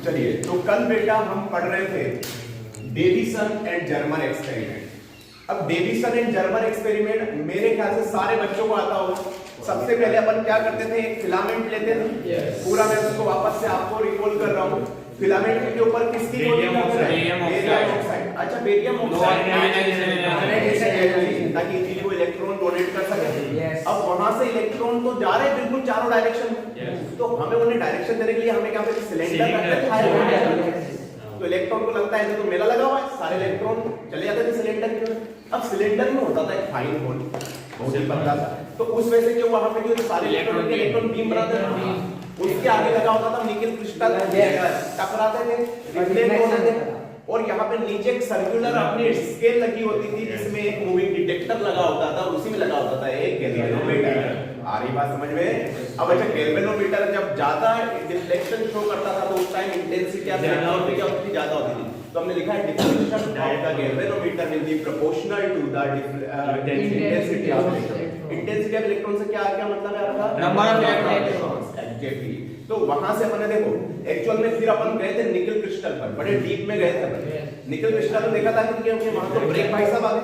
चलिए, तो कल बेटा हम पढ़ रहे थे डेविसन एंड जर्मर एक्सपेरिमेंट। अब डेविसन एंड जर्मर एक्सपेरिमेंट मेरे ख्याल से सारे बच्चों को आता होगा। सबसे पहले अपन क्या करते थे, एक फिलामेंट लेते थे। पूरा मैं उसको वापस से आपको रिकॉल कर रहा हूँ। फिलामेंट के ऊपर किसकी बेरियम ऑक्साइड। अच्छा, बेरियम ऑक्साइड ताकि इजीली वो इलेक्ट्रॉन डोनेट कर सके। अब वहां से इलेक्ट्रॉन तो जा रहे हैं बिल्कुल चारों डायरेक्शन में, तो हमें उन्हें डायरेक्शन देने के लिए हमें क्या पे सिलेंडर रखते हैं। तो इलेक्ट्रॉन को लगता है तो मेला लगा हुआ है, सारे इलेक्ट्रॉन चले जाते थे सिलेंडर के अंदर। अब सिलेंडर में होता था एक फाइन होल, बहुत ही पतला था, तो उस वजह से जो वहां पे जो सारे इलेक्ट्रॉन बीम बनाते थे, उसके आगे लगा होता था निकल क्रिस्टल, टकराते थे, रिफ्लेक्ट होते थे। और यहाँ पे नीचे एक सर्कुलर अपनी स्केल लगी होती थी जिसमें एक मूविंग डिटेक्टर लगा होता था, उसी में लगा होता था एक गैल्वेनोमीटर। आ रही बात समझ में? अब अच्छा, गैल्वेनोमीटर जब ज्यादा डिफ्लेक्शन शो करता था तो उस टाइम इंटेंसिटी ऑफ इलेक्ट्रॉन क्या उतनी ज्यादा होती थी। तो हमने लिखा है deflection of the galvanometer will be proportional to the intensity of electron. Intensity of electron से क्या मतलब है आपका? Number of electrons. एग्जैक्टली। तो वहां से अपने देखो एक्चुअल में फिर अपन गए थे निकल क्रिस्टल पर, बड़े डीप में गए थे। निकल क्रिस्टल में देखा था कि वहां तो ब्रेक भाई साहब आ गए,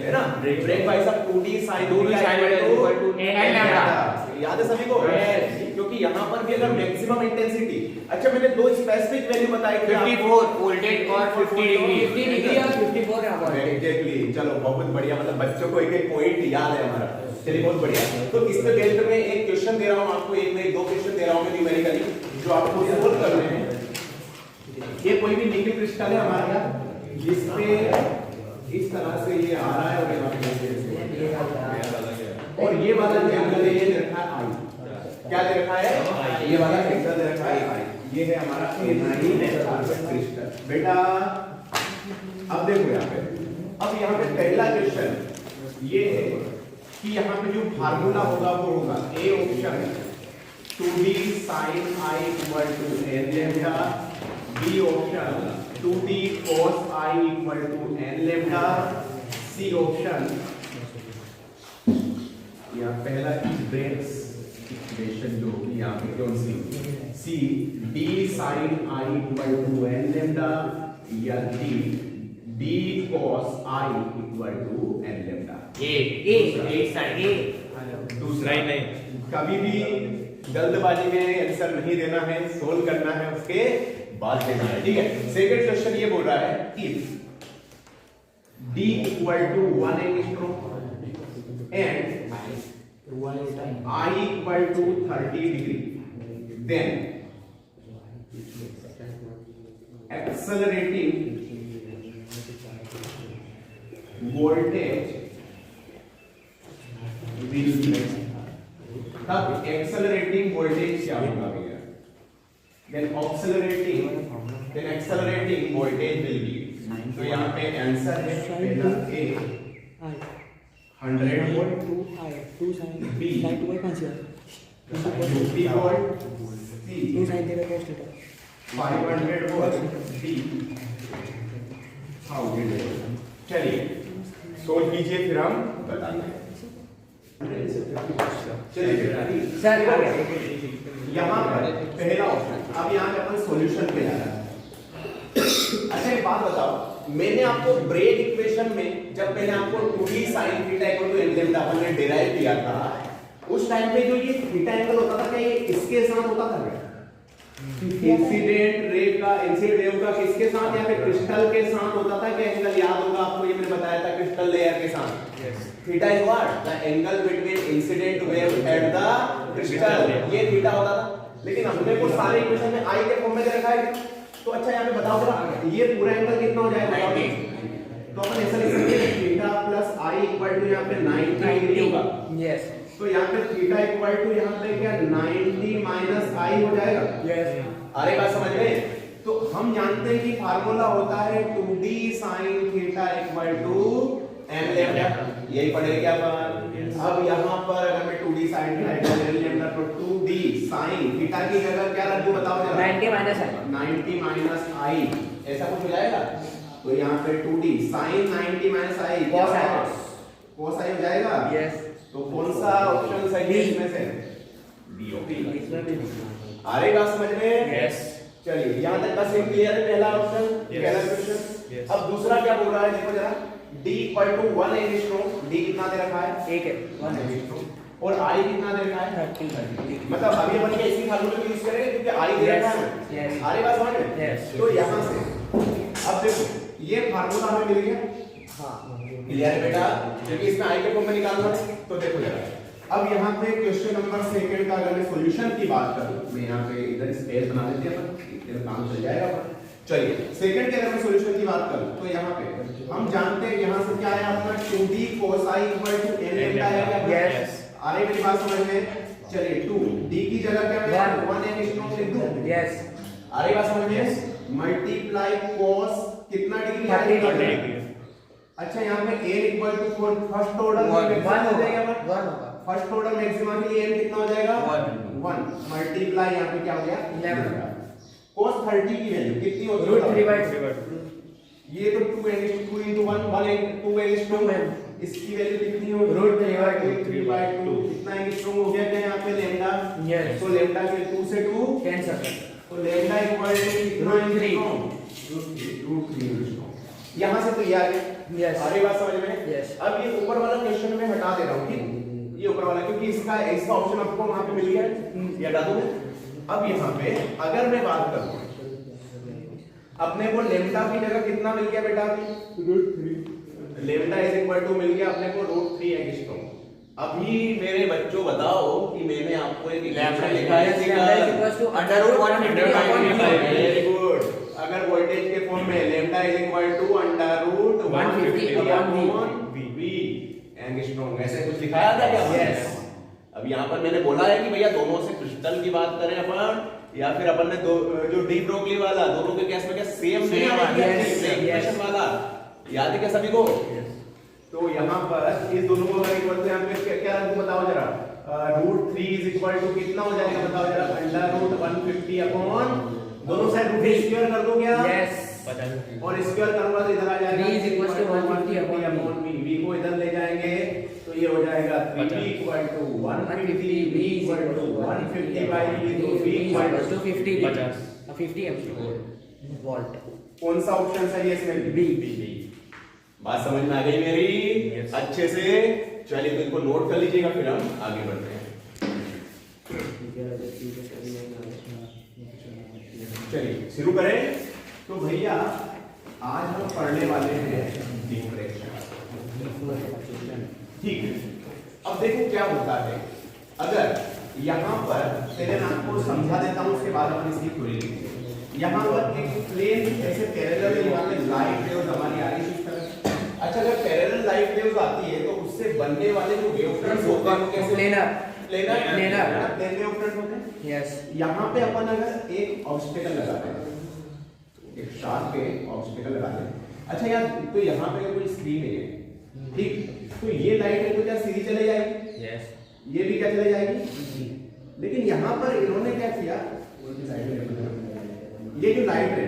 है ना? ब्रेक भाई साहब 2d sin n लैम्डा, याद है सभी को? क्योंकि यहाँ पर भी अगर मैक्सिमम इंटेंसिटी, अच्छा मैंने दो स्पेसिफिक वैल्यू बताई थी 54 वोल्टेज और 50 डिग्री और 54 वोल्टेज। एग्जैक्टली। चलो बहुत बढ़िया, मतलब बच्चों को एक पॉइंट याद है हमारा। चलिए बहुत बढ़िया। तो इस टेस्ट में एक क्वेश्चन दे रहा हूं आपको, एक नहीं दो क्वेश्चन दे रहा हूं मैं न्यूमेरिकली, जो आपको सोल्व करने हैं। ये कोई भी निकल क्रिस्टल है हमारा, जिसपे इस तरह से ये आ रहा है और यहाँ पे और ये वाला जो एंगल है ये दे रखा है आई। क्या दे रखा है? ये वाला एंगल दे रखा है आई। ये है हमारा क्रिस्टल। बेटा अब देखो यहाँ पे, अब यहाँ पे पहला क्वेश्चन ये है कि यहाँ पे जो फार्मूला होगा वो होगा A option 2d sin i equal to n lambda, B option 2d cos i equal to n lambda, C option या पहला ब्रेक्स इक्वेशन जो होगी यहाँ पे कौन सी d sin i equal to n lambda या d cos i equal to n lambda। दूसरा ही नहीं, कभी भी जल्दबाजी में आंसर नहीं देना है, सोल्व करना है, उसके बाद देना है, ठीक है? सेकंड क्वेश्चन ये बोल रहा है if d equal to 1 angstrom and I equal to 30 degree, then accelerating voltage will be, तब एक्सेलरेटिंग वोल्टेज क्या होगा भैया? then accelerating voltage will be, तो यहाँ पे आंसर है पहला ए 100 वोल्ट, 2 sin बी 2 वोल्ट, सी 2 sin 500 वोल्ट, डी 1000 वोल्ट। चलिए सोच लीजिए फिर हम बताते हैं। चलिए सर यहाँ पर पहला ऑप्शन, अब यहाँ पे अपन सॉल्यूशन पे जा रहा है। अच्छा एक बात बताओ, मैंने आपको ब्रेक इक्वेशन में जब मैंने आपको 2d sin theta equal to n lambda हमने डिराइव किया था, उस टाइम पे जो ये थीटा एंगल होता था क्या ये इसके साथ होता था क्या? इंसिडेंट वेव का किसके साथ? यहाँ पे क्रिस्टल के साथ होता था क्या एंगल? याद होगा आपको, ये मैंने बताया था क्रिस्टल लेयर के साथ। Theta is what? The angle between incident wave at the crystal, ये थीटा होता था। लेकिन हमने को सारे इक्वेशन में आई के फॉर्म में दे रखा है, तो अच्छा यहाँ पे बताओ जरा ये पूरा एंगल कितना हो जाएगा? 90। तो अपन ऐसा लिख सकते हैं theta plus i equal to यहाँ पे 90 डिग्री होगा। यस। तो यहाँ पे थीटा इक्वल टू यहाँ पे क्या 90 माइनस आई हो जाएगा। यस। अरे बात समझ में? तो हम जानते हैं कि फार्मूला होता है 2d sin theta equal to n lambda, यही पढ़ेंगे क्या अपन? अब यहाँ पर अगर मैं 2d sin theta equal to n lambda, तो 2d sin थीटा की जगह क्या रख दूं बताओ जरा? 90 माइनस i, ऐसा कुछ हो जाएगा। तो यहाँ पे 2d sin 90 minus i cos i हो जाएगा। यस। तो कौन सा ऑप्शन सही है इसमें से? D option. आ रही बात समझ में? यस। चलिए यहाँ तक का सेम क्लियर है पहला ऑप्शन, पहला क्वेश्चन। अब दूसरा क्या बोल रहा है देखो जरा, D equal to 1 angstrom, D कितना दे रखा है? 1 है 1 एंगस्ट्रॉम, और I कितना दे रखा है? 30 मतलब अभी अपन क्या इसी फार्मूले को यूज करेंगे क्योंकि I दे रखा है। Yes. आरे बात समझ में? Yes. तो यहाँ से अब देखो ये फार्मूला हमें मिल गया, हाँ क्लियर है बेटा, क्योंकि इसमें I के फॉर्म में निकालना है। तो देखो जरा अब यहाँ पे क्वेश्चन नंबर सेकंड का अगर मैं सॉल्यूशन की बात करूं, मैं यहाँ पे इधर स्पेस बना देते हैं अपन, इधर काम चल जाएगा अपन। चलिए सेकंड के अगर मैं सॉल्यूशन की बात करूं तो यहाँ पे हम जानते हैं यहाँ से क्या आया अपना 2d cos i equal to n lambda आया क्या? यस। आ रही मेरी बात समझ में? चलिए 2 d की जगह क्या है? 1 n स्ट्रोक लिख दूं? यस। आ रही बात समझ में? मल्टीप्लाई cos कितना डिग्री? 30 डिग्री। अच्छा यहाँ पे n equal to first order one हो जाएगा, 1 होगा। फर्स्ट ऑर्डर मैक्सिमा के लिए n कितना हो जाएगा? 1 मल्टीप्लाई यहाँ पे क्या हो गया? लैम्डा। cos 30 की वैल्यू कितनी होती है? √3/2। ये तो 2 into 1 2 एंगस्ट्रॉम है, इसकी वैल्यू कितनी होगी? √3/2। कितना एंगस्ट्रॉम हो गया क्या यहाँ पे? लैम्डा। यस। तो लैम्डा के 2 से 2 कैंसिल, तो लैम्डा इक्वल टू कितना एंगस्ट्रॉम? √3 एंगस्ट्रॉम। यहाँ से तो ये आ गया। यस। सारी बात समझ में? यस। अब ये ऊपर वाला क्वेश्चन में हटा दे रहा हूँ, ठीक? ये ऊपर वाला क्योंकि इसका ऐसा ऑप्शन आपको वहां पे मिल गया, ये हटा दूं। अब यहाँ पे अगर मैं बात करूं अपने को लैम्डा की जगह कितना मिल गया बेटा? √3। लैम्डा इज इक्वल टू मिल गया अपने को √3 एंगस्ट्रॉम। अभी मेरे बच्चों बताओ कि मैंने आपको एक लैम्डा लिखा है वेरी गुड। अगर वोल्टेज के फॉर्म में lambda is equal to √150 V angstrom, ऐसे कुछ दिखाया था क्या? यस। अब यहाँ पर मैंने बोला है कि भैया दोनों से क्रिस्टल की बात करें अपन, या फिर अपन ने जो डी ब्रोगली वाला, दोनों के केस में क्या सेम नहीं है? इक्वेशन वाला याद है क्या सभी को? तो यहाँ पर इस दोनों को अगर इक्वल तो यहाँ पे क्या रखूं बताओ जरा? √3 इज इक्वल टू कितना हो जाएगा बताओ जरा? √150 अपॉन दोनों साइड √3 स्क्वायर कर दो क्या? यस। और स्क्वायर करूंगा तो इधर आ जाएगा 3 = 150 अपॉन v को इधर ले जाएंगे तो ये हो जाएगा 3v equal to 150 v equal to 150 by v तो v इक्वल टू 50 वोल्ट। कौन सा ऑप्शन सही है इसमें? बी। बात समझ में आ गई मेरी? अच्छे से चलिए तो इनको नोट कर लीजिएगा, फिर हम आगे बढ़ते हैं। चलिए शुरू करें। तो भैया आज हम पढ़ने वाले हैं डिफ्रैक्शन, ठीक है? अब देखो क्या होता है, अगर यहाँ पर पहले मैं आपको समझा देता हूँ, उसके बाद अपन इसकी थ्योरी लिखेंगे। यहाँ पर एक प्लेन ऐसे पैरेलल यहाँ पे लाइट वेव्स हमारी आ रही है इस तरह। अच्छा अगर पैरेलल लाइट वेव्स आती है तो उससे बनने वाले जो वेवफ्रंट्स होते हैं वो कैसे? प्लेन वेवफ्रंट होते हैं। यस। यहाँ पे अपन अगर एक ऑब्स्टेकल लगाते हैं, एक शार्प पे ऑब्स्टेकल लगाते हैं। अच्छा यार तो यहाँ पे कोई स्क्रीन है, ठीक? तो ये लाइट है तो क्या सीधी चले जाएगी? यस। ये भी क्या चले जाएगी? लेकिन यहाँ पर इन्होंने क्या किया, ये जो लाइट है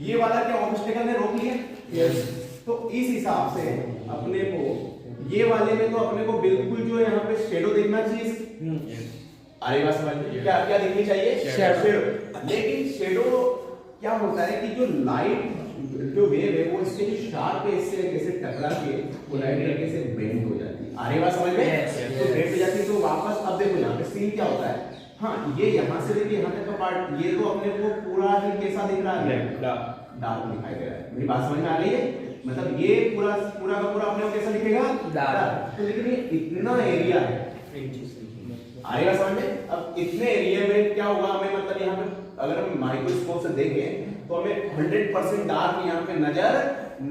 ये वाला क्या ऑब्स्टेकल ने रोक लिया? यस। तो इस हिसाब से अपने को ये वाले में तो अपने को बिल्कुल जो यहाँ पे शेडो देखना चाहिए। अरे बात समझ में? क्या क्या देखनी चाहिए? शेडो। लेकिन शेडो क्या होता है कि जो लाइट जो वेव है वो इसके जो शार्प है इससे कैसे टकरा के वो लाइट तरीके से बेंड हो जाती है। अरे बात समझ में? तो बेंड हो जाती है तो वापस अब देखो यहाँ पे सीन क्या होता है। हाँ ये यहाँ से लेके यहाँ तक का पार्ट ये तो अपने को पूरा ही कैसा दिख रहा है? डार्क दिखाई दे रहा है। मेरी बात समझ में आ रही है? मतलब ये पूरा पूरा का पूरा अपने को कैसा दिखेगा? डार्क। तो लेकिन ये इतना एरिया है, आएगा समझ में? अब इतने एरिया में क्या होगा हमें, मतलब यहाँ पे अगर हम माइक्रोस्कोप से देखें तो हमें 100% डार्क यहाँ पे नजर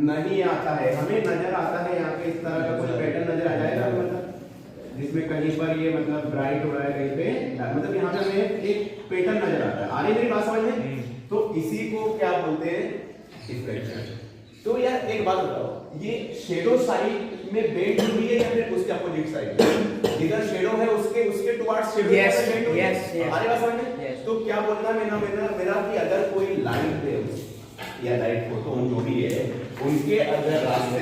नहीं आता है। हमें नजर आता है यहाँ पे इस तरह का कोई पैटर्न नजर आ जाएगा, मतलब जिसमें कहीं पर ये मतलब ब्राइट हो रहा है, कहीं पे मतलब यहाँ पे हमें एक पैटर्न नजर आता है। आ रही मेरी बात समझ में? तो इसी को क्या बोलते हैं? डिफ्रैक्शन। तो यार एक बात बताओ, ये शेडो साइड में बेंड हुई है या फिर उसके अपोजिट साइड? इधर शेडो है उसके टुवर्ड्स शेडो बेंड हुई है। अरे बात समझ में? तो क्या बोलना मेरा कि अगर कोई लाइट वेव्स या लाइट फोटोन जो भी है उनके अगर रास्ते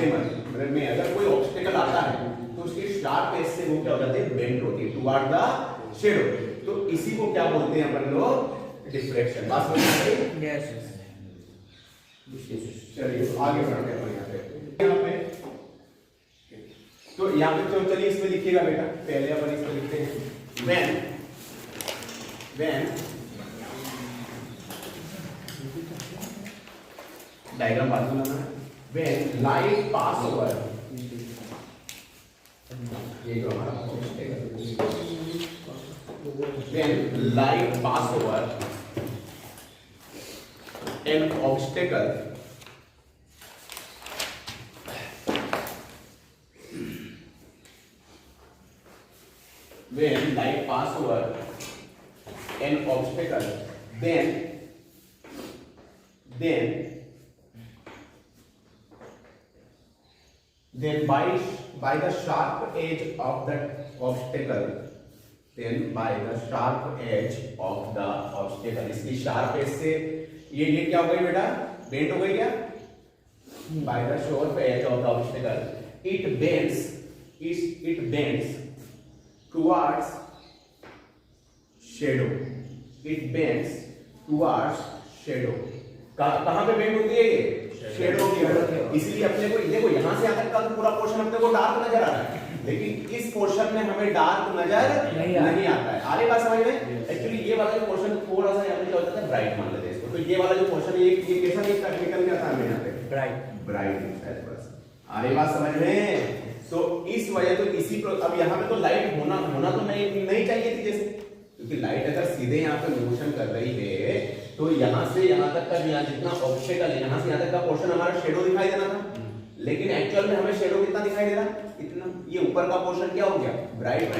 में अगर कोई ऑब्स्टेकल आता है तो उसके शार्प एज से वो क्या हो जाते हैं? बेंड होती है टुवर्ड द शेडो। तो इसी को क्या बोलते हैं अपन लोग? डिफ्रैक्शन। बात समझ में आई? यस। चलिए आगे बढ़ते हैं यहाँ पे तो यहाँ पे तो चलिए इसमें लिखिएगा बेटा, पहले अपन इसमें लिखते हैं when डायग्राम बाजू में लाना है। when light pass over, ये जो हमारा when light pass over an obstacle when light pass over an obstacle then by the sharp edge of that obstacle, then by the sharp edge of the obstacle, इसकी sharp edge से ये क्या हो गई बेटा, bend हो गई क्या? by the sharp edge of the obstacle it bends towards shadow, it bends towards shadow। कहाँ पे बेंड होती है ये? शेडो की ओर। इसलिए अपने को देखो यहाँ से यहाँ तक का पूरा पोर्शन अपने को डार्क नजर आ रहा है, लेकिन इस पोर्शन में हमें डार्क नजर नहीं आता है। आगे बात समझ में? एक्चुअली ये वाला जो पोर्शन थोड़ा सा यहाँ पे क्या होता है, ब्राइट मान लेते हैं इसको। तो ये वाला जो पोर्शन है ये कैसा नहीं, टेक्निकल क्या था यहाँ पे, ब्राइट है बस। आगे बात समझ में? तो इस वजह तो इसी अब यहाँ पे तो लाइट होना तो नहीं चाहिए थी जैसे, क्योंकि लाइट अगर सीधे यहाँ पे मोशन कर रही है तो यहाँ से यहाँ तक का यहाँ जितना ऑब्स्टेकल है, यहाँ से यहाँ तक का पोर्शन हमारा शेडो दिखाई देना था, लेकिन एक्चुअल में हमें शेडो कितना दिखाई दे रहा, इतना। ये ऊपर का पोर्शन क्या हो गया, ब्राइट।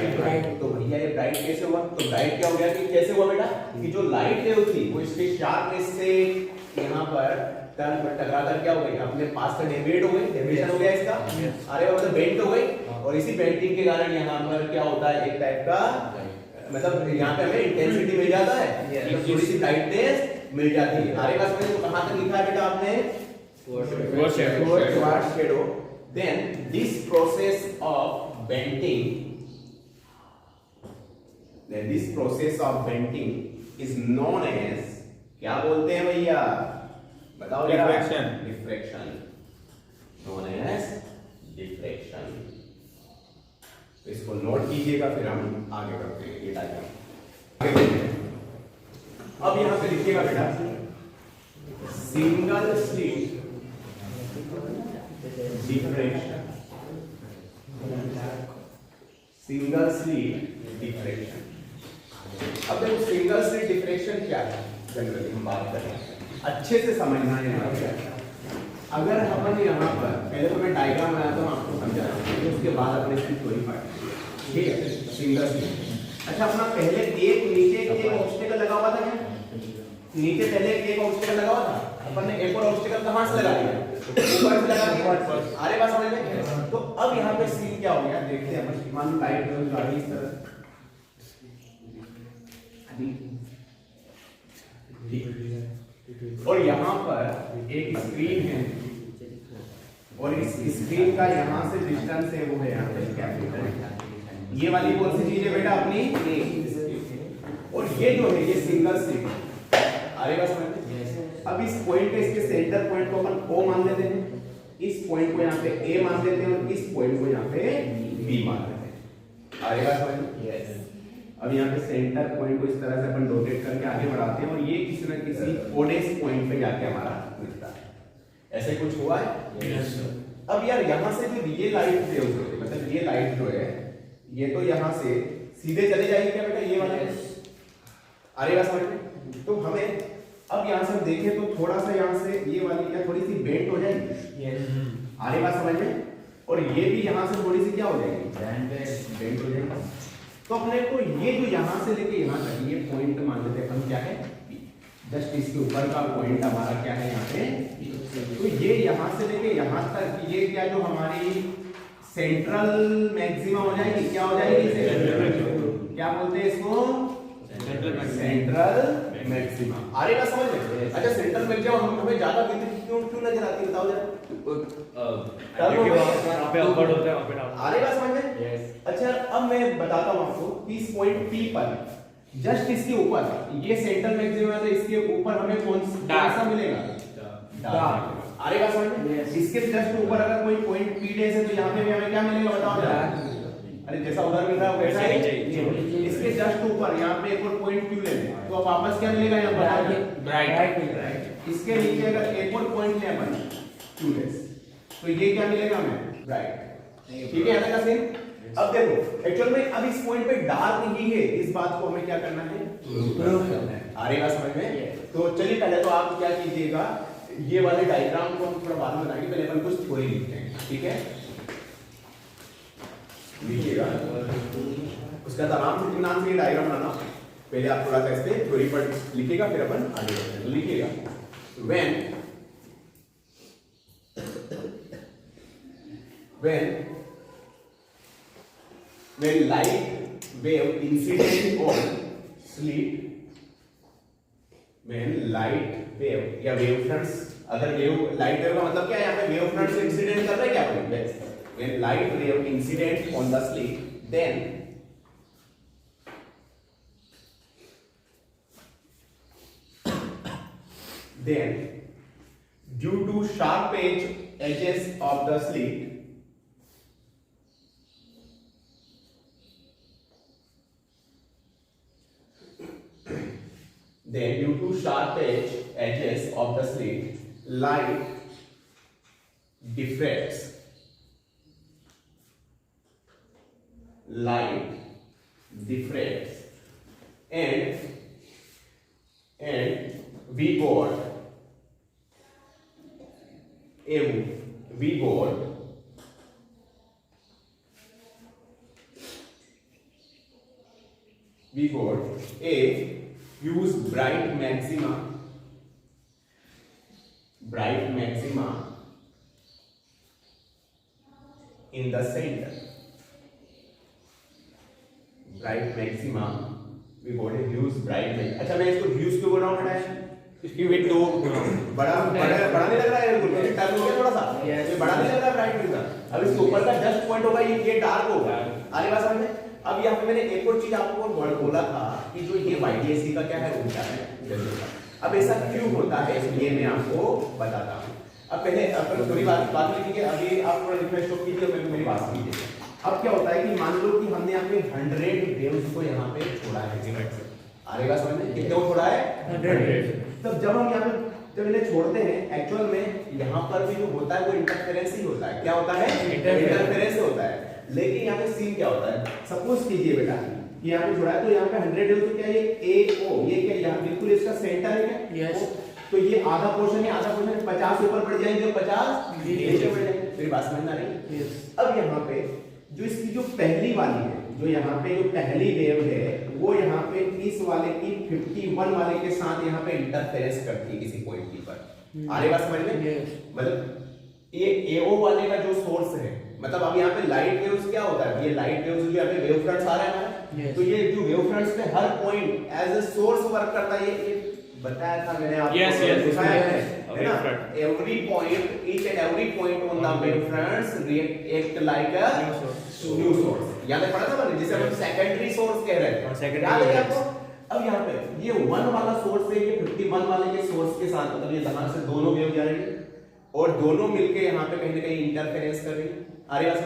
तो भैया ये ब्राइट कैसे हुआ? तो ब्राइट क्या हो गया कि कैसे हुआ बेटा, कि जो लाइट वेव थी वो इसके शार्पनेस से यहाँ पर टकरा कर क्या हो गई, अपने पास से डेविएट हो गई, डेविएशन हो गया इसका, अरे मतलब बेंड हो गई। और इसी बेंडिंग के कारण यहाँ पर क्या होता है, एक टाइप का मतलब यहाँ पे हमें इंटेंसिटी मिल जाता है, थोड़ी सी ब्राइटनेस मिल जाती है। आगे का समझ तो कहाँ तक लिखा है बेटा आपने, towards shadow। then this process of bending is known as, क्या बोलते हैं भैया, बताओ जरा, diffraction, known as diffraction। तो इसको नोट कीजिएगा, फिर हम आगे बढ़ते हैं ये डायग्राम। अब यहां पे लिखिएगा बेटा, single slit diffraction, single slit diffraction. अब देखो सिंगल स्लिट डिफ्रैक्शन क्या है, जनरली हम बात कर रहे हैं, अच्छे से समझना है। अगर अपन यहाँ पर पहले तो मैं डायग्राम बनाया तो आपको समझा, उसके बाद अपने इसकी थ्योरी पार्ट, ठीक है, सिंगल स्लिट। अच्छा अपना पहले एक नीचे एक ऑब्स्टेकल लगा हुआ था क्या, नीचे पहले एक ऑब्स्टेकल लगा हुआ था, अपन ने एक और ऑब्स्टेकल कहाँ से लगा दिया, ऊपर से लगा दिया। अरे बात समझ में? तो अब यहाँ पे सीन क्या हो गया, देखते हैं अपन। मान लो लाइट गाड़ी इस तरह, और यहाँ पर एक स्क्रीन है, और इस स्क्रीन का यहाँ से डिस्टेंस है वो है यहाँ पे कैपिटल। ये वाली कौन सी चीज है बेटा अपनी, और ये जो है ये सिंगल स्लिट। आएगा समझ में? अब इस पॉइंट पे, इसके सेंटर पॉइंट को अपन O मान लेते हैं, इस पॉइंट को यहाँ पे A मान लेते हैं, और इस पॉइंट को यहाँ पे B मान लेते हैं। आएगा समझ में? अब यहाँ पे सेंटर पॉइंट को इस तरह से अपन रोटेट करके आगे बढ़ाते हैं, और ये किसी न किसी कोडेस पॉइंट पे जाके हमारा मिलता है। ऐसे कुछ हुआ है? yes, अब यार यहाँ से जो ये लाइट वेव्स होती है, मतलब ये लाइट जो है ये तो यहाँ से सीधे चले जाएगी क्या बेटा, ये वाले आएगा समझ में? तो हमें अब यहाँ से देखें तो थोड़ा सा यहाँ से ये वाली क्या थोड़ी सी बेंड हो जाएगी, आगे बात समझ में? और ये भी यहाँ से थोड़ी सी क्या हो जाएगी, बेंड हो जाएगी। तो अपने को ये जो यहाँ से लेके यहाँ तक ये पॉइंट मान लेते हैं अपन, क्या है, जस्ट इसके ऊपर का पॉइंट हमारा क्या है यहाँ पे। तो ये यहाँ से लेके यहाँ तक ये क्या जो हमारी सेंट्रल मैक्सिमा हो जाएगी, क्या हो जाएगी, क्या बोलते हैं इसको, सेंट्रल मैक्सिमा। आरे का समझ में? अच्छा सेंट्रल मैक्सिमा हमें ज्यादा क्यों नजर आती है, बताओ जरा। आरे का समझ में? अच्छा अब मैं बताता हूँ आपको, इस पॉइंट P पर जस्ट इसके ऊपर, ये सेंट्रल मैक्सिमम है तो इसके ऊपर हमें कौन सा मिलेगा? डार्क। आ रही बात समझ में? इसके जस्ट ऊपर अगर कोई पॉइंट पी डैश है तो यहाँ पे भी हमें क्या मिलेगा बताओ जरा? अरे जैसा उधर मिल रहा है वैसा ही इसके जस्ट ऊपर यहाँ पे एक और पॉइंट क्यू लेंगे तो अब वापस क्या मिलेगा यहाँ पर? ब्राइट। इसके नीचे अगर एक और पॉइंट ले अपन क्यू डैश तो ये क्या मिलेगा हमें? ब्राइट। ठीक है यहाँ तक का सीन? अब देखो एक्चुअल में अब इस पॉइंट पे डार्क ही है, इस बात को हमें क्या करना है? प्रूव करना है। आ रही बात समझ में? तो चलिए पहले तो आप क्या कीजिएगा, ये वाले डायग्राम को हम थोड़ा बाद में बनाएंगे, पहले अपन कुछ थ्योरी लिखते हैं। ठीक है, लिखिएगा उसका आराम से इत्मीनान से डायग्राम बनाना। पहले आप थोड़ा सा इस पे थ्योरी पर लिखिएगा फिर अपन आगे बढ़ते हैं। तो लिखिएगा when light wave incident on slit, when light wave या wave fronts, अगर वेव लाइट वेव का मतलब क्या है? यहाँ पे वेव फ्रंट से इंसिडेंट कर रहा है क्या बोलेंगे? when light wave incident on the slit, then due to sharp edges of the slit, edges of the slit, light diffracts. And we got a use bright maxima in the center. Bright maxima, we got a use bright maxima. अच्छा मैं इसको use क्यों बोल रहा हूँ बेटा? इसकी wait दो बड़ा नहीं लग रहा है? बिल्कुल टर्न हो गया थोड़ा सा, ये बड़ा नहीं लग रहा ब्राइट मैक्सिमा। अब इसके ऊपर का जस्ट पॉइंट होगा ये डार्क होगा। आगे बात समझ में? अब यहाँ पे मैंने एक और चीज आपको बोला था कि जो ये YDSC का क्या है उल्टा है। अब ऐसा क्यों होता है ये मैं आपको बताता हूँ। अब पहले अपन थोड़ी बात लिखिए, अभी आप थोड़ा रिफ्रेश कीजिए और मेरी बात कीजिए। अब क्या होता है कि मान लो कि हमने यहाँ पे 100 वेव्स को यहाँ पे छोड़ा है जिमेट से। आएगा समझ में? कितने को छोड़ा है? 100। तब जब हम यहाँ पे जब इन्हें छोड़ते हैं एक्चुअल में यहाँ पर भी जो होता है वो इंटरफेरेंस ही होता है। क्या होता है? इंटरफेरेंस होता है। लेकिन यहाँ पे सीन क्या होता है? सपोज कीजिए बेटा कि यहाँ पे छोड़ा है तो यहाँ पे 100 है तो क्या ये AO ये क्या यहाँ बिल्कुल इसका सेंटर है क्या? यस। तो ये आधा पोर्शन है, आधा पोर्शन 50 ऊपर बढ़ जाएंगे, 50 नीचे बढ़ जाएंगे। मेरी बात समझ में आ रही है? यस। अब यहाँ पे जो इसकी जो पहली वाली है, जो यहाँ पे जो पहली वेव है वो यहाँ पे इस वाले की 51 वाले के साथ यहाँ पे इंटरफेरेंस करती है किसी पॉइंट की पर। आ रही बात समझ में? मतलब ये AO वाले का जो सोर्स है, मतलब अब यहाँ पे लाइट वेव्स क्या होता है? ये लाइट वेव्स जो यहाँ पे वेव फ्रंट्स आ रहा है हमारा, तो ये जो वेव फ्रंट्स पे हर point as a source work करता है। ये बताया था मैंने आपको, दिखाया है ना? Every point, each and every point on the wave fronts react like a new source. याद है पढ़ा था मैंने, जिसे हम सेकेंडरी सोर्स कह रहे थे। याद है आपको? अब यहाँ पे ये 1 वाला सोर्स है, ये 51 वाले के सोर्स के साथ, मतलब ये यहाँ से दोनों वेव जा रही है और दोनों मिलके यहाँ पे कहीं ना कहीं इंटरफेरेंस कर रही है। आ रही बात?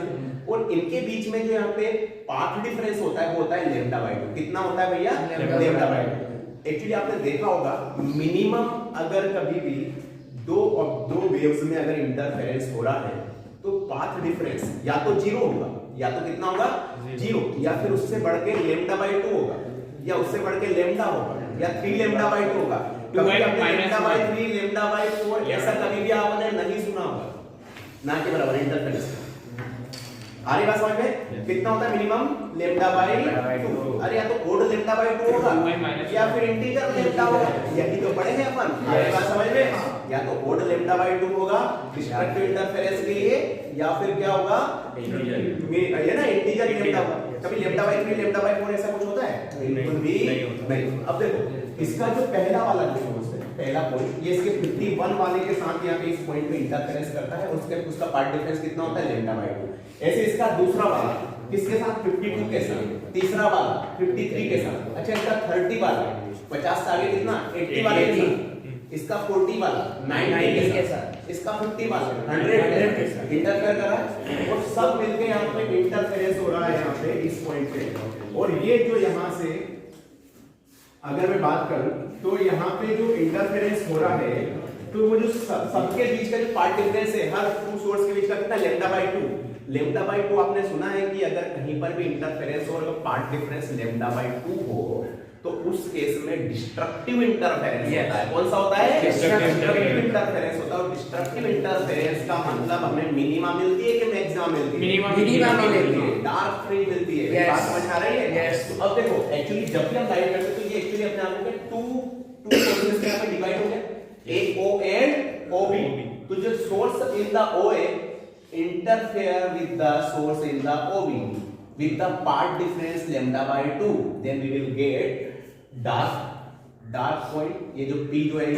और इनके बीच में जो यहाँ पे पाथ डिफरेंस होता है वो होता है λ/2। कितना होता है भैया? λ/2। एक्चुअली आपने देखा होगा मिनिमम अगर कभी भी दो वेव्स में अगर इंटरफेरेंस हो रहा है तो पाथ डिफरेंस या तो 0 होगा, या तो कितना होगा? 0, या फिर उससे बढ़ के λ/2 होगा, या उससे बढ़ के लैम्डा होगा, या 3 λ/2 होगा। कभी λ/3 λ/4 ऐसा कभी भी आपने नहीं सुना होगा, ना के बराबर इंटरफेरेंस। आ रही बात समझ में? कितना होता है मिनिमम? λ/2। अरे या तो ओड λ/2 होगा या फिर इंटीजर लैम्डा होगा, यही तो पढ़े हैं अपन। आ रही बात समझ में? या तो ओड λ/2 होगा डिस्ट्रक्टिव इंटरफेरेंस के लिए, या फिर क्या होगा? ये ना इंटीजर लैम्डा होगा। कभी λ/3 λ/4 ऐसा कुछ होता है? बिल्कुल भी नहीं। अब देखो इसका जो पहला वाला जो सोर्स है, पहला पॉइंट, ये इसके 51 वाले के साथ यहाँ पे इस पॉइंट पे इंटरफेरेंस करता है, उसका पार्ट डिफरेंस कितना होता है? λ/2। ऐसे इसका दूसरा वाला किसके साथ 52 के साथ, तीसरा वाला 53 के साथ, अच्छा इसका 30 वाला 50 से आगे कितना 80 वाले के साथ, इसका 40 वाला 90 के साथ, इसका 50 वाला 100 के साथ इंटरफेयर कर रहा है और सब मिलके यहाँ पे इंटरफेरेंस हो रहा है यहाँ पे इस पॉइंट पे। और ये जो यहाँ से अगर मैं बात करूं तो यहाँ पे जो इंटरफेरेंस हो रहा है तो वो जो सबके बीच का जो पार्ट डिफरेंस है हर टू सोर्स के बीच का कितना λ/2, λ/2 आपने सुना है कि अगर कहीं पर भी इंटरफेरेंस हो और पार्ट डिफरेंस λ/2 हो तो उस केस में डिस्ट्रक्टिव इंटरफेरेंस होता है। कौन सा होता है? डिस्ट्रक्टिव इंटरफेरेंस होता है। और डिस्ट्रक्टिव इंटरफेरेंस का मतलब हमें मिनिमा मिलती है कि मैक्सिमा मिलती है? मिनिमा मिलती है, डार्क फ्रिंज मिलती है। बात समझ आ रही है? तो अब देखो एक्चुअली जब भी हम लाइट करते हैं तो ये एक्चुअली अपने आप में टू सोर्सेस में यहाँ पे डिवाइड हो गया, AO एंड OB। तो जो source in the OA interfere with the source in the OB with the part difference λ/2, then we will get dark point। ये जो P जो है ये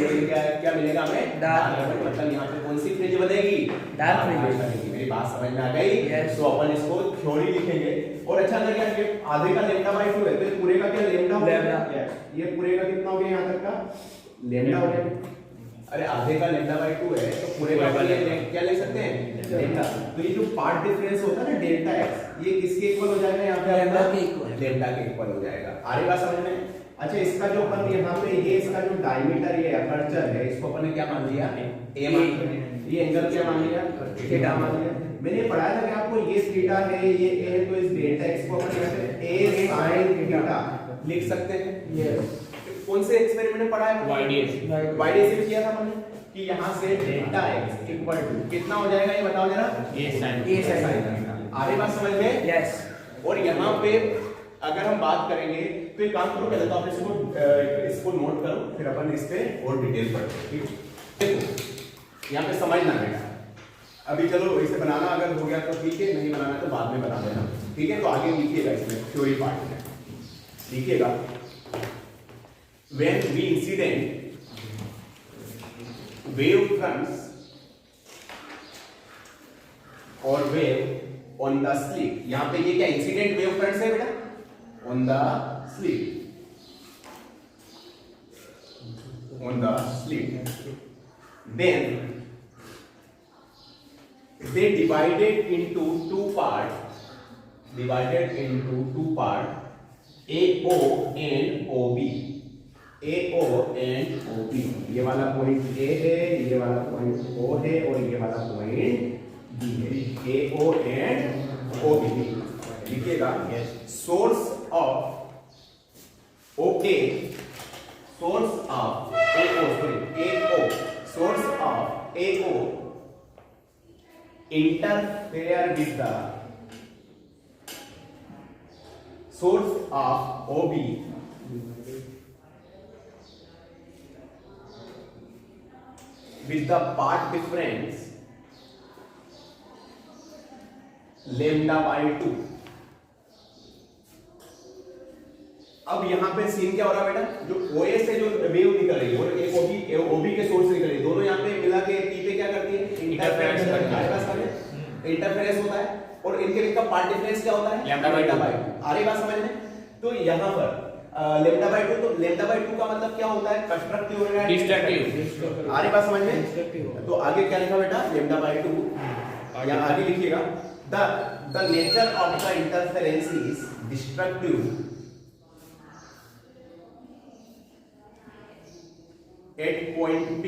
क्या मिलेगा हमें? Dark point. मतलब यहाँ पे कौन सी फ्रिंज बनेगी? डार्क फ्रिंज बनेगी। मेरी बात समझ में आ गई? तो अपन इसको थ्योरी लिखेंगे। और अच्छा लग गया कि आधे का λ/2 है तो पूरे का क्या लैम्डा हो गया? ये पूरे का कितना हो गया यहाँ तक का? लैम्डा हो गया। अरे आधे का λ/2 है तो पूरे का क्या ले सकते हैं? डेल्टा। तो ये जो पार्ट डिफरेंस होता है ना डेल्टा x, ये किसके इक्वल हो जाएगा? यहाँ पे डेल्टा के इक्वल हो जाएगा। आ रही बात समझ में? अच्छा इसका जो अपन यहाँ पे ये इसका जो डायमीटर ये अपर्चर है इसको अपन ने क्या मान लिया? a मान लिया। ये एंगल क्या मान लिया? थीटा मान लिया। मैंने पढ़ाया था कि आपको ये थीटा है ये a है तो इस डेल्टा x को अपन a sin थीटा लिख सकते हैं। यस। कौन से एक्सपेरिमेंट में पढ़ा है? YDS में किया था हमने कि यहाँ से डेल्टा x इक्वल टू कितना हो जाएगा ये बताओ जरा? a sin theta. आ रही बात समझ में? यस। और यहाँ पे अगर हम बात करेंगे तो एक काम करो पहले तो आप इसको नोट करो फिर अपन इस पे और डिटेल पढ़ते हैं। ठीक है? देखो यहाँ पे समझना है अभी, चलो इसे बनाना अगर हो गया तो ठीक है, नहीं बनाना तो बाद में बना देना। ठीक है? तो आगे लिखिएगा इसमें थ्योरी पार्ट में लिखिएगा when we incident wave fronts or wave on the slit। यहां पे ये क्या इंसिडेंट वेव फ्रंट्स है बेटा? on the slit then they divided into two parts AO and OB। AO and OB, ये वाला पॉइंट A है, ये वाला पॉइंट O है और ये वाला पॉइंट B है। AO and OB लिखिएगा। Source of OK, source of AO interfere with the source of OB with the part difference λ/2। अब यहाँ पे सीन क्या हो रहा है बेटा? जो OA से जो वेव निकल रही है और एक OB के सोर्स से निकल रही है, दोनों यहाँ पे मिला के P पे क्या करती है? इंटरफेरेंस करती है। इंटरफेरेंस होता है और इनके बीच का पार्ट डिफरेंस क्या होता है? λ/2। आ रही बात समझ में? तो यहाँ पर λ/2, तो λ/2 का मतलब क्या होता है? कंस्ट्रक्टिव हो रहा है, डिस्ट्रक्टिव। आ रही बात समझ में? तो आगे क्या लिखा बेटा? λ/2 यहाँ आगे लिखिएगा the nature of the interference is destructive at point P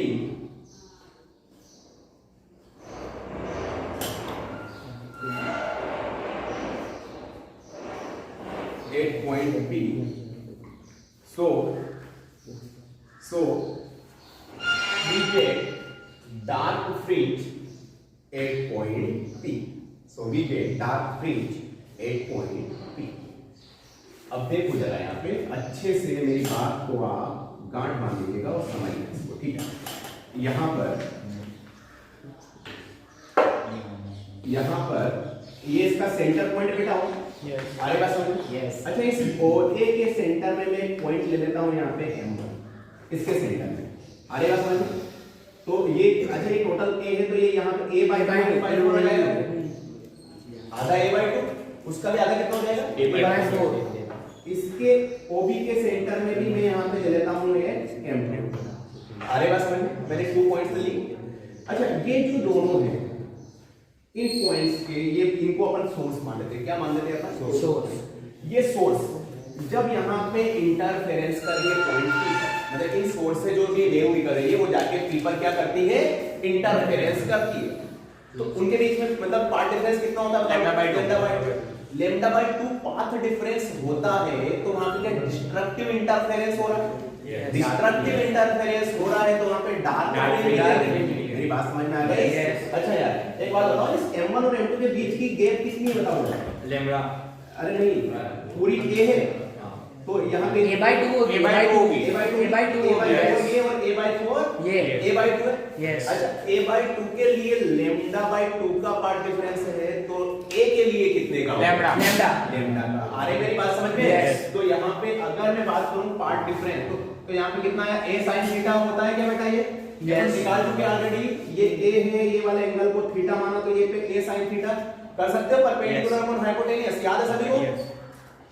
so we get dark fringe at point P। अब देखो जरा यहाँ पे अच्छे से मेरी बात को आप गांठ बांध लीजिएगा और समझिए इसको। ठीक है? यहाँ पर ये इसका सेंटर पॉइंट बेटा हो। अरे बात समझ? अच्छा इस OA के सेंटर में मैं एक पॉइंट ले लेता हूँ यहाँ पे M1 इसके सेंटर में। अरे बात समझ? तो ये अच्छा ये टोटल A है तो ये यहाँ पे A/2 हो जाएगा, आधा A/2। उसका भी आधा कितना हो जाएगा A/4 इसके OB के सेंटर में भी मैं यहाँ पे ले लेता हूँ ये M2 आ रही बात समझ में मैंने 2 पॉइंट्स ली अच्छा ये जो दोनों हैं इन पॉइंट्स के ये इनको अपन सोर्स मान लेते हैं क्या मान लेते हैं अपन सोर्स ये सोर्स जब यहाँ पे इंटरफेरेंस कर ये पॉइंट की मतलब इन सोर्स से जो भी वेव निकल रही है वो जाके ट्री पर क्या करती है इंटरफेरेंस करती है तो उनके बीच में मतलब पाथ डिफरेंस कितना होता है लैम्डा बाय 2 पाथ डिफरेंस होता है तो वहां पे क्या डिस्ट्रक्टिव इंटरफेरेंस हो रहा है डिस्ट्रक्टिव इंटरफेरेंस हो रहा है तो वहां पे डार्क मेरी बात समझ में आ गई अच्छा यार एक बात बताओ इस M1 और M2 के बीच की गैप कितनी है बताओ लैम्डा अरे नहीं पूरी A है तो यहाँ पे A/2 होगी A/2 ये और A/4 ये A/2 है यस अच्छा A/2 के लिए लैम्डा बाय 2 का पार्ट डिफरेंस है तो A के लिए कितने का लैम्डा का आ रही मेरी बात समझ में Yes. तो यहाँ पे अगर मैं बात करूँ पार्ट डिफरेंस तो यहाँ पे कितना है A sin थीटा होता है क्या बेटा ये Yes. निकाल चुके ऑलरेडी ये A है ये वाला एंगल को थीटा माना तो ये पे A sin थीटा कर सकते हो परपेंडिकुलर अपॉन हाइपोटेन्यूस याद है सभी को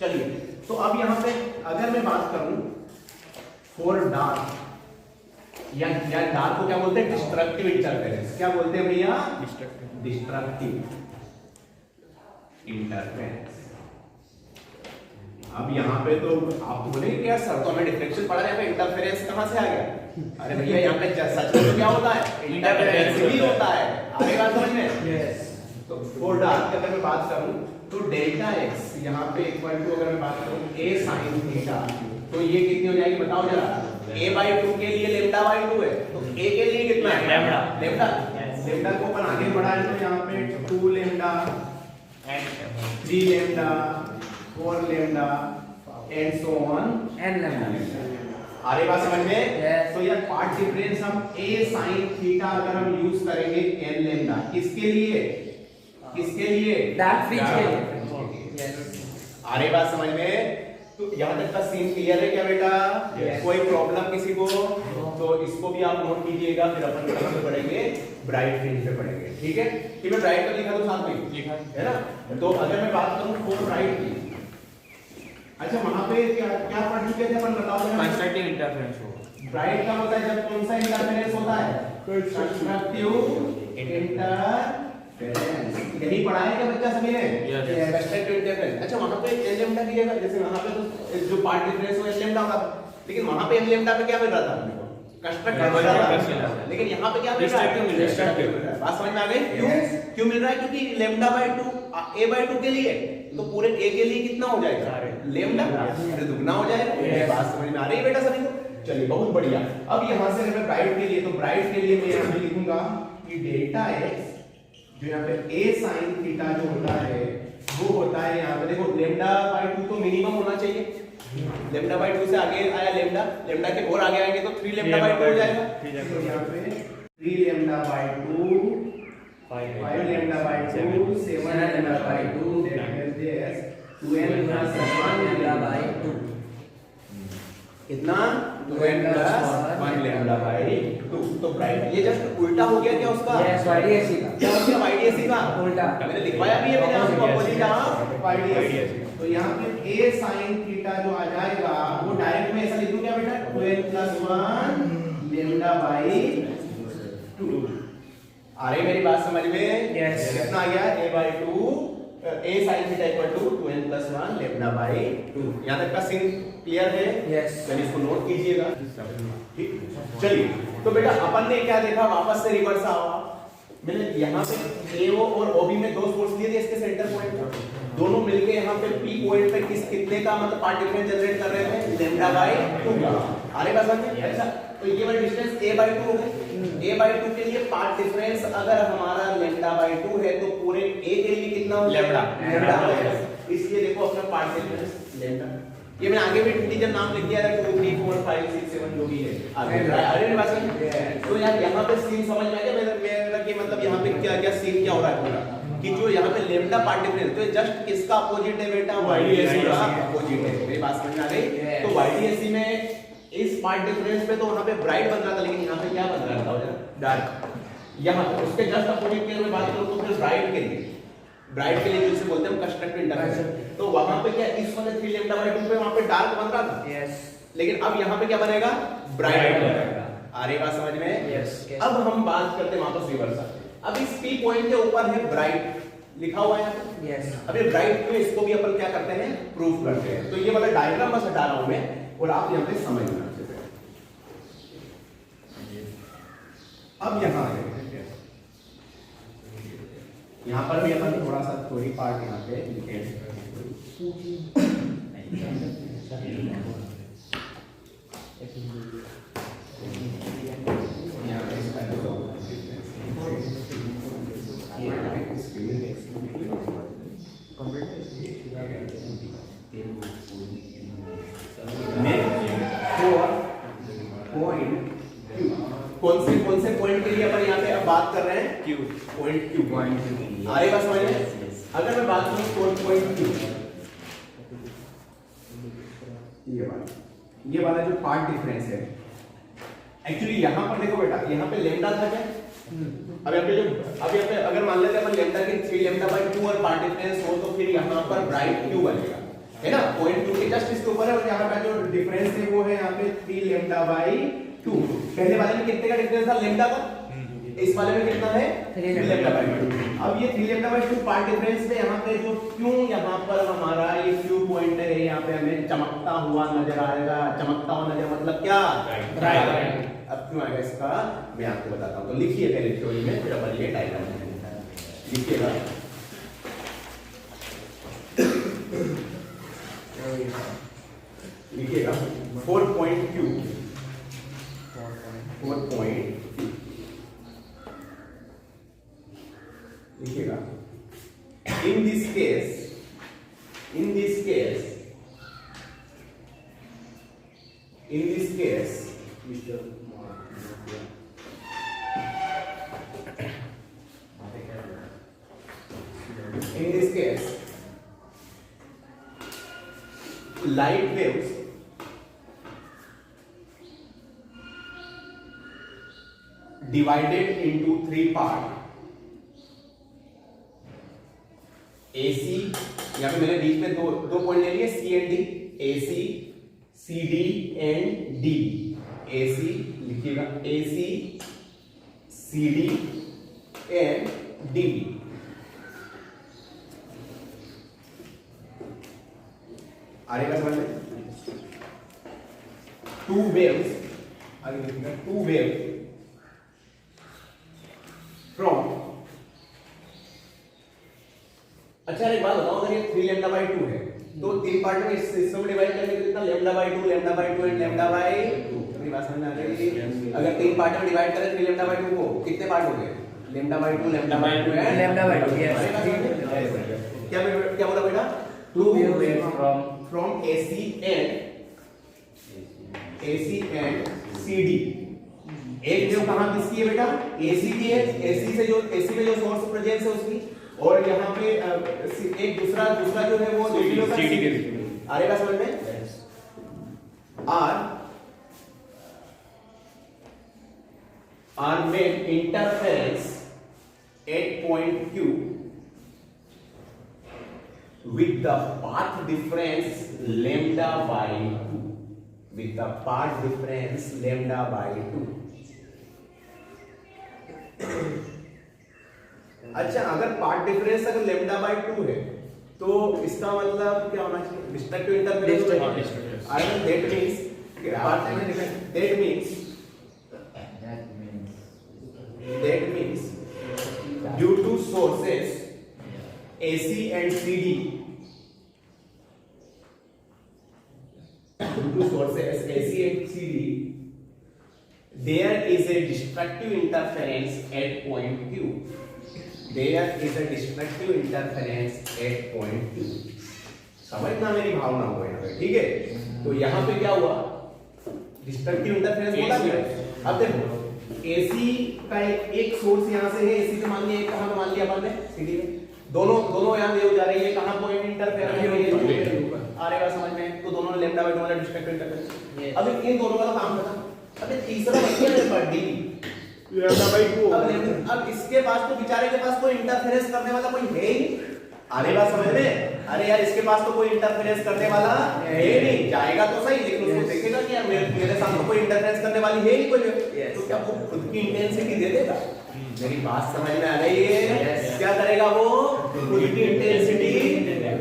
चलिए तो अब यहाँ पे अगर मैं बात करूं फॉर डार्क या डार्क को क्या बोलते हैं डिस्ट्रक्टिव इंटरफेरेंस क्या बोलते हैं भैया डिस्ट्रक्टिव इंटरफेरेंस अब यहाँ पे तो आप बोलेंगे क्या सर तो हमें डिफरेंशियल पढ़ा यहाँ पे इंटरफेरेंस कहाँ से आ गया अरे भैया यहाँ पे सच में तो क्या होता है इंटरफेरेंस भी होता है आगे बात समझ में यस तो फॉर डार्क की अगर मैं बात करूं तो डेल्टा x यहाँ पे इक्वल टू अगर मैं बात करूं a sin थीटा तो ये कितनी हो जाएगी बताओ जरा A/2 के लिए लैम्डा बाय 2 है तो a के लिए कितना है लैम्डा लैम्डा को अपन आगे बढ़ाएं तो यहाँ पे 2 lambda 3 lambda 4 lambda and so on n lambda आगे बात समझ में Yes. तो यह पार्ट डिफरेंस हम a sin थीटा अगर हम यूज करेंगे n लैम्डा किसके लिए डार्क फ्रिज के लिए यस आ रही बात समझ में तो यहाँ तक का सीन क्लियर है क्या बेटा कोई प्रॉब्लम किसी को तो इसको भी आप नोट कीजिएगा फिर अपन कहाँ पे पढ़ेंगे ब्राइट फ्रिंज पे पढ़ेंगे ठीक है कि मैं ब्राइट का लिखा तो साथ में लिखा है ना तो अगर मैं बात करूँ फॉर ब्राइट की अच्छा वहां पे क्या पढ़ चुके थे अपन बताओ कंस्ट्रक्टिव इंटरफेरेंस हो ब्राइट का मतलब जब कौन सा इंटरफेरेंस होता है कंस्ट्रक्टिव इंटरफेरेंस यही पढ़ा है क्या बच्चा सभी ने कंस्ट्रक्टिव इंटरफेरेंस अच्छा वहां पे एल लैम्डा की जगह जैसे वहां पे तो जो पार्ट डिफरेंस वो एल लैम्डा होगा लेकिन वहां पे एल लैम्डा पे क्या मिल रहा था अपने को कंस्ट्रक्टिव मिल रहा था लेकिन यहां पे क्या मिल रहा है डिस्ट्रक्टिव मिल रहा है बात समझ में आ गई क्यों मिल रहा है क्योंकि लैम्डा बाय 2 a/2 के लिए तो पूरे a के लिए कितना हो जाएगा लैम्डा अरे दुगना हो जाएगा बात समझ में आ रही है बेटा सभी को चलिए बहुत बढ़िया अब यहां से मैं ब्राइट के लिए तो ब्राइट के लिए मैं यहां पे लिखूंगा कि डेल्टा x जो यहाँ पे a sin थीटा जो होता है वो होता है यहाँ पे देखो लैम्डा बाय 2 तो मिनिमम होना चाहिए लैम्डा बाय 2 से आगे आया लैम्डा के और आगे आएंगे तो 3 लैम्डा बाय 2 हो जाएगा तो यहाँ पे 3 lambda by 2 5 lambda by 2 7 lambda by 2 that is this 2n plus 1 lambda by 2 कितना 2n plus 1 लैम्डा बाय 2 तो ब्राइट ये जस्ट उल्टा हो गया क्या उसका यस YDSC का क्या हो गया YDSC का उल्टा मैंने लिखवाया भी है मैंने आपको अपोजिट YDSC तो यहाँ पे a sin थीटा जो आ जाएगा वो डायरेक्ट में ऐसा लिख दूं क्या बेटा 12 plus 1 लैम्डा बाय 2 आ रही मेरी बात समझ में Yes. कितना आ गया a by 2 a sin theta equal to 2n plus 1 lambda by 2 यहाँ तक का सीन क्लियर है यस चलिए इसको नोट कीजिएगा ठीक चलिए तो बेटा अपन ने क्या देखा वापस से रिवर्स आओ मैंने यहाँ पे AO और OB में दो सोर्स लिए थे इसके सेंटर पॉइंट दोनों मिलके यहाँ पे P पॉइंट पे कितने का मतलब पार्ट डिफरेंस जनरेट कर रहे थे लैम्डा बाय 2 का आरे बात समझ अच्छा तो ये वाला डिस्टेंस a by 2 हो गया a by 2 के लिए पार्ट डिफरेंस अगर हमारा लैम्डा by 2 है तो पूरे a के लिए कितना हो लैम्डा इसलिए देखो अपना पार्ट डिफरेंस लैम्डा ये मैंने आगे भी इंटीजर नाम लिख दिया है 2 3 4 5 6 7 जो भी है आगे अरे मेरे पास तो यार यहाँ पे सीन समझ में आ गया मेरा कि मतलब यहाँ पे क्या क्या सीन क्या हो रहा है पूरा कि जो यहाँ पे लैम्डा पार्ट डिफरेंस तो जस्ट किसका अपोजिट है बेटा YDSC का अपोजिट है मेरी बात समझ में आ गई तो YDSC में इस पार्ट डिफरेंस पे तो वहां पे ब्राइट बन रहा था लेकिन यहाँ पे क्या बन रहा था डार्क यहाँ पे उसके जस्ट अपोजिट की अगर बात करूँ तो फिर ब्राइट के लिए ब्राइट के लिए जिसे बोलते हैं हम कंस्ट्रक्टिव इंटरफेरेंस। तो वहां पे क्या इस वाले 3 लैम्डा बाय 2 पे वहां पे डार्क बन रहा था, यस, लेकिन अब यहाँ पे क्या बनेगा, ब्राइट बनेगा। आ रही बात समझ में? यस। अब हम बात करते हैं वापस रिवर्स आते हैं। अब इस P पॉइंट के ऊपर है ब्राइट लिखा हुआ है यहाँ पे। यस। अब ये ब्राइट में इसको भी अपन क्या करते हैं, प्रूफ करते हैं। तो ये वाला डायग्राम बस हटा रहा हूं मैं, और आप यहाँ पे समझना अच्छे से। अब यहाँ है, यहाँ पर भी अपन थोड़ा सा थोड़ी पार्ट यहाँ पे लिखे हैं। कौन से पॉइंट के लिए अपन यहाँ पे अब बात कर रहे हैं, क्यू पॉइंट, क्यू पॉइंट। आए बात समझ में? अगर मैं बात करूँ पॉइंट क्यू, ये वाला जो पार्ट डिफरेंस है, एक्चुअली यहाँ पर देखो बेटा, यहाँ पे लेमडा था क्या? अब यहाँ पे अगर मान लेते हैं अपन लेमडा के 3 लैम्डा बाय 2 और पार्ट डिफरेंस हो, तो फिर यहाँ पर ब्राइट क्यू बनेगा, है ना? पॉइंट क्यू के जस्ट इसके ऊपर है, और यहाँ का जो डिफरेंस है वो है यहाँ पे 3 लैम्डा बाय 2। पहले वाले में कितने का डिफरेंस था, लैम्डा का? इस वाले में कितना है, 3 लैम्डा बाय 2। अब ये 3 लैम्डा बाय 2 पार्ट डिफरेंस में यहाँ पे जो क्यू, यहाँ पर हमारा ये क्यू पॉइंटर है, यहाँ पे हमें चमकता हुआ नजर आएगा। चमकता हुआ नजर मतलब क्या, ब्राइट। अब क्यों आएगा इसका, मैं आपको बताता हूँ। तो लिखिए पहले थ्योरी में, फिर अपन ये डायग्राम लिखिएगा। लिखिएगा 4 पॉइंट क्यू, 4 पॉइंट लिखिएगा। In this case, light waves divided into 3 parts. AC, यहाँ पे मैंने बीच में दो पॉइंट ले लिए, C and D, AC, CD and D। AC लिखिएगा, AC, CD एंड D। आ रही बात समझ में? 2 waves, आगे लिखिएगा 2 waves from, अच्छा एक बात बताओ, अगर ये 3 लैम्डा बाय 2 है, तो 3 पार्ट में इस में डिवाइड करेंगे कितना, lambda by 2 and lambda by 2। अपनी बात समझ में आ गई? अगर 3 पार्ट में डिवाइड करें 3 लैम्डा बाय 2 को, कितने पार्ट हो गए, lambda by 2 and lambda by 2। क्या बोला बेटा, 2 waves from AC and CD। एक वेव कहां किसकी है बेटा, AC की है, AC में जो सोर्स प्रेजेंस है उसकी, और यहाँ पे एक दूसरा जो है वो CD के बीच में। आ रहेगा समझ में? are made interference at point Q with the path difference lambda by 2, with the path difference lambda by 2। अच्छा, अगर पार्ट डिफरेंस अगर लैम्डा बाय 2 है, तो इसका मतलब क्या होना चाहिए, destructive interference. I mean that means due to sources AC and CD, there is a destructive interference at point Q। There is a destructive interference at point Q। समझना मेरी भावना को यहाँ पे, ठीक है? तो यहाँ पे क्या हुआ, डिस्ट्रक्टिव इंटरफेरेंस बोला गया। अब देखो, AC का एक सोर्स यहाँ से है, AC से मान लिया, एक कहाँ पे मान लिया अपन ने, CD में। दोनों यहाँ वेव जा रही है, कहाँ पॉइंट इंटरफेरेंस है, आ रहेगा समझ में? तो दोनों लैम्डा बाय 2 वाला डिस्ट्रक्टिव इंटरफेरेंस। अब इन दोनों का काम खत्म। अबे तीसरा बच्चा है पर D लैम्डा बाय 2। अब इसके पास तो बेचारे के पास कोई इंटरफेरेंस करने वाला कोई है ही, आने बात समझ में? अरे यार इसके पास तो कोई इंटरफेरेंस करने वाला है नहीं, जाएगा तो सही लेकिन उसको देखेगा कि यार मेरे साथ तो कोई इंटरफेरेंस करने वाली है नहीं कोई, तो क्या वो खुद की इंटेंसिटी दे देगा? मेरी बात समझ में आ रही है? क्या करेगा वो? खुद की इंटेंसिटी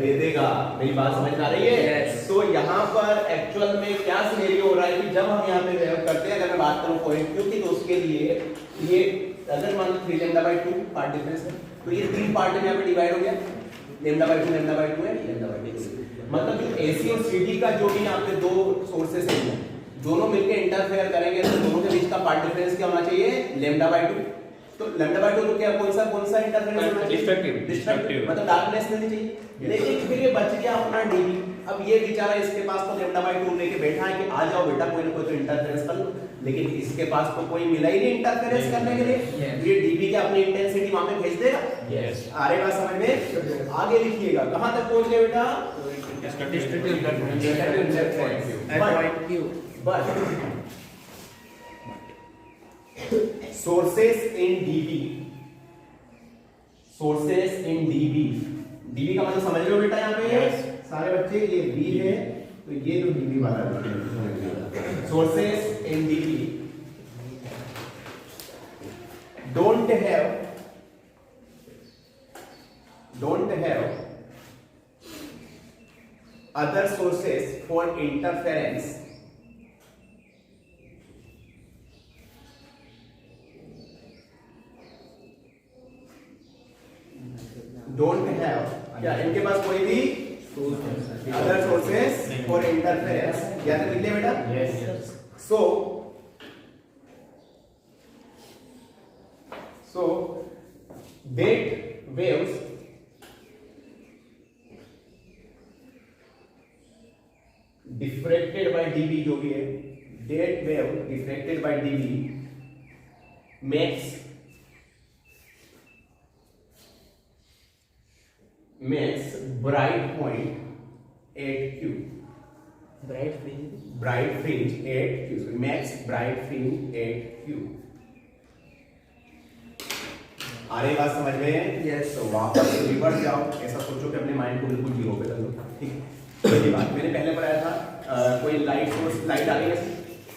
दे देगा। मेरी बात समझ में आ रही है? तो यहाँ पर एक्चुअल में क्या सिनेरियो हो रहा है कि जब हम यहाँ पे वेव करते हैं, अगर मैं बात करूँ पॉइंट क्यू की, तो उसके लिए ये अगर मान लो 3 λ/2 पार्ट डिफरेंस है, तो ये 3 पार्ट में यहाँ पे डिवाइड हो गया, λ/2 λ/2 है, λ/2। मतलब जो AC और CD का जो भी यहाँ पे दो सोर्सेस हैं, दोनों मिलकर इंटरफेयर करेंगे तो दोनों के बीच का पार्ट डिफरेंस क्या होना चाहिए? λ/2। तो λ/2 तो क्या कौन सा इंटरफेरेंस होना चाहिए? डिस्ट्रक्टिव, मतलब डार्कनेस नहीं चाहिए। लेकिन फिर ये बच गया अपना डीबी। अब ये बेचारा इसके पास तो λ/2 लेके बैठा है कि आ जाओ बेटा कोई ना कोई तो इंटरफेरेंस कर लो, लेकिन इसके पास तो कोई मिला ही नहीं इंटरफेरेंस करने के लिए। ये डीबी के अपनी इंटेंसिटी वहां पे भेज देगा। आ रही बात समझ में? आगे लिखिएगा, कहां तक पहुंच गए बेटा? सोर्सेस इन डीबी, डीबी का मतलब समझ लो बेटा यहाँ पे सारे बच्चे, ये बी है तो ये तो डीबी वाला है। Sources in dB don't have other sources for interference don't have, क्या इनके पास कोई भी other sources for interference, या तो लिख ले बेटा? So that waves diffracted by dB जो भी है, that wave diffracted by dB makes bright point at Q, bright fringe at Q, so makes bright fringe at Q। आ रही बात समझ में? यस। तो वापस रिवर्स जाओ, ऐसा सोचो कि अपने माइंड को बिल्कुल जीरो पे कर लो, ठीक है? पहली बात मैंने पहले पढ़ाया था, कोई लाइट सोर्स, लाइट आ रही है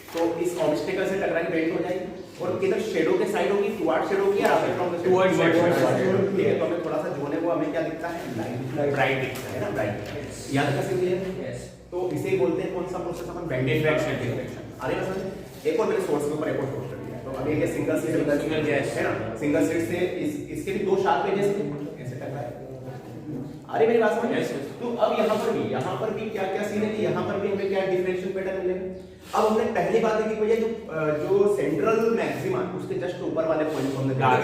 तो इस ऑब्स्टेकल से टकरा के बेंड हो जाएगी और किधर शेडो के साइड होगी, टुवर्ड शेडो की, या टुवर्ड शेडो, ठीक है? तो हमें थोड़ा सा जोने को हमें क्या दिखता है? लाइट, ब्राइट दिखता है ना, ब्राइट। याद कैसे क्लियर? यस। तो इसे ही बोलते हैं कौन सा प्रोसेस? अपन बेंड डिफ्रैक्शन। आ रही बात समझ? एक और मैंने सोर्स के ऊपर एक और सोर्स कर दिया, तो अभी ये सिंगल स्लिट है ना, सिंगल स्लिट से इसके भी दो शार्प एजेस ऐसे टकराए। अरे मेरी बात समझ? तो अब यहाँ पर भी क्या क्या सीन है कि यहाँ पर भी हमें क्या डिफरेंशियल पैटर्न मिलेगा। अब हमने पहली बात है कि भैया जो सेंट्रल मैक्सिमा उसके जस्ट ऊपर वाले पॉइंट को हमने डार्क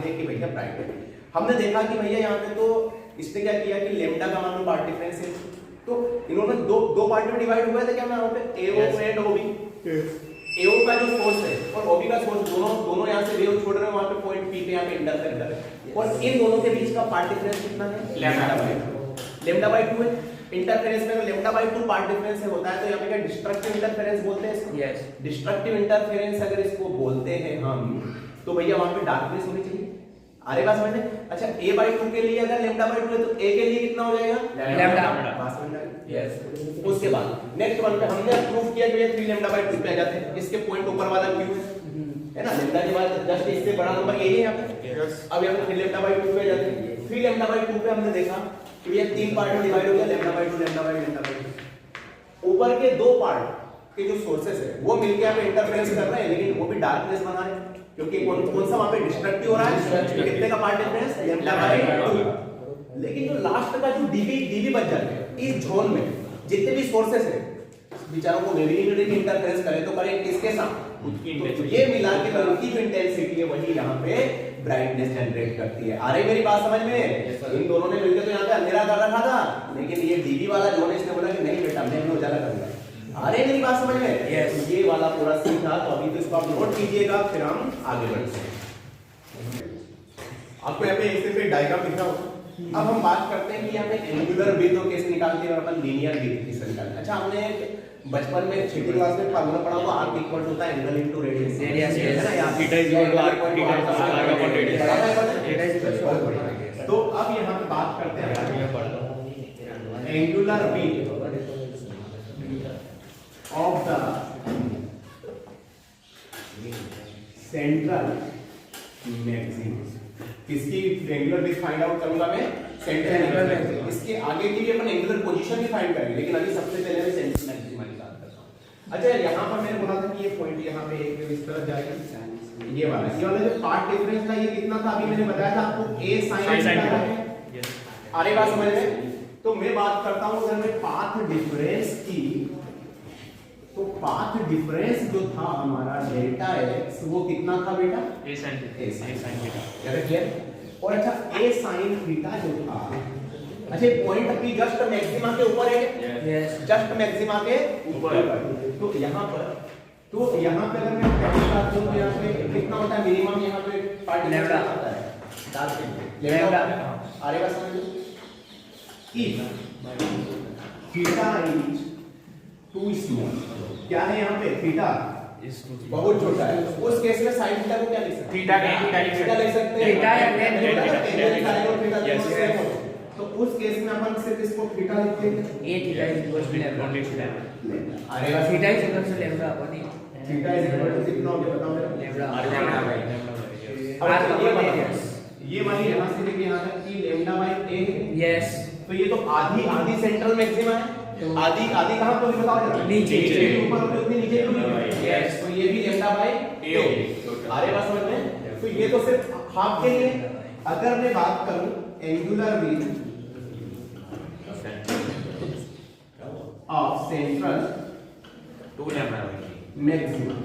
है कि भैया ब्राइट है। हमने देखा कि भैया यहाँ पे तो इसने क्या किया कि लेम्डा का मान लो पार्ट डिफरेंस है, तो इन्होंने दो पार्ट में डिवाइड हुआ था क्या यहाँ पे? AO and OB। AO का जो सोर्स है और OB का सोर्स दोनों यहाँ से वेव छोड़ रहे हैं, वहां पे पॉइंट P पे यहाँ पे इंटरफेयर कर रहे हैं, और इन दोनों के बीच का पार्ट डिफरेंस कितना है? λ/2 है। इंटरफेरेंस में λ/2 पार्ट डिफरेंस है होता है, तो यहाँ पे क्या डिस्ट्रक्टिव इंटरफेरेंस बोलते हैं इसको? यस। डिस्ट्रक्टिव इंटरफेरेंस अगर इसको बोलते हैं हम, तो भैया वहां पे डार्कनेस होनी चाहिए। आ रही बात समझ में? अच्छा, A/2 के लिए अगर λ/2 है तो A के लिए कितना हो जाएगा? लैम्डा। बात समझ में आ गई? यस। उसके बाद नेक्स्ट वन पे हमने प्रूव किया कि ये 3 λ/2 पे आ जाते हैं, इसके पॉइंट ऊपर वाला Q है ना, लैम्डा के बाद जस्ट इससे बड़ा नंबर यही है यहाँ पे। यस। अब यहाँ पे 3 λ/2 पे आ जाते हैं। 3 λ/2 पे हमने देखा कि ये 3 पार्ट में डिवाइड हो गया, λ/2 ऊपर के दो पार्ट के जो सोर्सेस है वो मिलके यहाँ पे इंटरफेरेंस कर रहे हैं, लेकिन वो भी डार्कनेस बना रहे हैं, क्योंकि कौन सा वहां पे डिस्ट्रक्टिव हो रहा है? कितने का पार्ट डिफरेंस? λ/2। लेकिन जो लास्ट का जो dB बच जाते हैं इस जोन में, जितने भी सोर्सेस है बेचारों को वेरिएबल इंटरफेरेंस करे तो करें किसके साथ? तो ये मिला के उनकी जो इंटेंसिटी है वही यहाँ पे ब्राइटनेस जनरेट करती है। आ रही मेरी बात समझ में? इन दोनों ने मिलकर तो यहाँ पे अंधेरा कर रखा था, लेकिन ये डीबी वाला जोन है, इसने बोला कि नहीं बेटा मैं उजाला करूंगा। आ रही मेरी बात समझ में? यस। ये वाला पूरा सीन था, तो अभी तो इसको आप नोट कीजिएगा, फिर हम आगे बढ़ते हैं। आपको यहाँ पे ऐसे पे डायग्राम दिख रहा होगा। अब हम बात करते हैं कि यहाँ पे एंगुलर विड्थ कैसे निकालते हैं और अपन लीनियर विड्थ कैसे निकालते हैं। अच्छा, हमने बचपन में 6वीं क्लास में फार्मूला पढ़ा हुआ, आर्क इक्वल होता है एंगल इनटू रेडियस, है ना? यहाँ theta is equal to arc, theta is equal to arc upon radius. तो अब यहाँ पे बात करते हैं angular width of the central maximum. किसकी एंगुलर विड्थ फाइंड आउट करूंगा मैं? Central angular maximum. इसके आगे की भी अपन एंगुलर पोजीशन भी फाइंड करेंगे, लेकिन अभी सबसे पहले मैं सेंट्रल मैक्सिमम की बात करता हूं। अच्छा, यहाँ पर मैंने बोला था कि ये पॉइंट यहाँ पे एक इस तरह जाएगा, ये वाला जो पार्ट डिफरेंस था ये कितना था? अभी मैंने बताया था आपको a sin थीटा है। अरे बात समझ में? तो मैं बात करता हूं अगर मैं पाथ डिफरेंस की, तो पाथ डिफरेंस जो था हमारा डेल्टा x वो कितना था बेटा? a sin theta. याद रखिए। और अच्छा a sin थीटा जो था, अच्छा पॉइंट अपनी जस्ट मैक्सिमा के ऊपर है, यस जस्ट मैक्सिमा के ऊपर। तो यहाँ पे अगर मैं पहली बात करूं तो यहाँ पे कितना होता है मिनिमम? यहाँ पे पार्ट लैम्डा आता है लैम्डा। अरे बात समझ लो, थीटा इज टू स्मॉल। क्या है यहाँ पे? थीटा बहुत छोटा है। उस केस में sin थीटा को क्या लिख सकते हैं? थीटा लिख सकते हैं, थीटा या tan theta Yes, same yes. हो। तो उस केस में अपन सिर्फ इसको थीटा लिखते हैं। a theta is equal to lambda. अरे बात theta is equal to lambda upon a। Theta is equal to कितना हो गया बताओ मेरा? लैम्डा ये वाली यहाँ से लेके यहाँ तक की लैम्डा बाय a है। यस तो ये तो आधी सेंट्रल मैक्सिमा है। आधी कहां पे बताओ जरा? नीचे ऊपर होगी उतनी नीचे भी होगी। यस। तो ये भी लैम्डा बाय a होगी। अरे बात समझ में? तो ये तो सिर्फ हाफ के लिए। अगर मैं बात करूं angular width of central maxima,